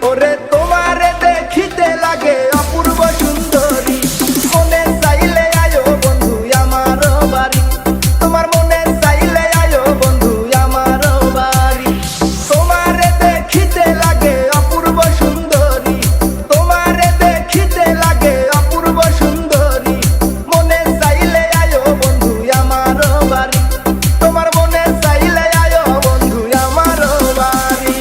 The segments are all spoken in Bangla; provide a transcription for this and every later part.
ওরে তোমারে দেখিতে লাগে অপূর্ব সুন্দরী, মনে চাইলে আয়ো বন্ধু আমার বাড়ি, তোমার মনে চাইলে আয়ো বন্ধু আমার বাড়ি। তোমারে দেখিতে লাগে অপূর্ব সুন্দরী, তোমারে দেখিতে লাগে অপূর্ব সুন্দরী, মনে চাইলে আয়ো বন্ধু আমার বাড়ি, তোমার মনে চাইলে আয়ো বন্ধু আমার বাড়ি।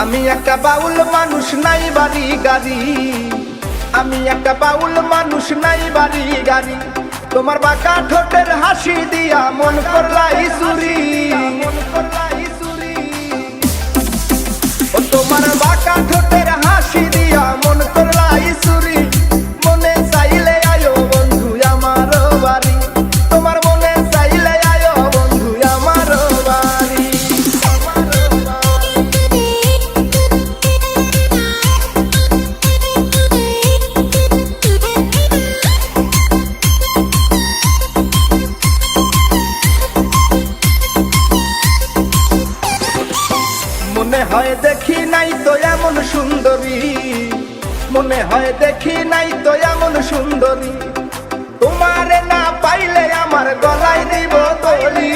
আমি একটা বাউল মানুষ নাই বাড়ি গাড়ি, আমি একটা বাউল মানুষ নাই বাড়ি গাড়ি, তোমার বাঁকা ঠোঁটের হাসি দিয়া মন করলাই চুরি, ও তোমার বাঁকা ঠোঁটের হাসি দিয়া মন করলাই চুরি, মনে চাইলে আয়ো বন্ধু আমার বাড়ি, তোমার মনে চাইলে আয়ো বন্ধু আমার বাড়ি। মনে হয় দেখি নাই তো এমন সুন্দরী, মনে হয় দেখি নাই তো এমন সুন্দরী, তোমারে না পাইলে আমার গলায় দিব তলি।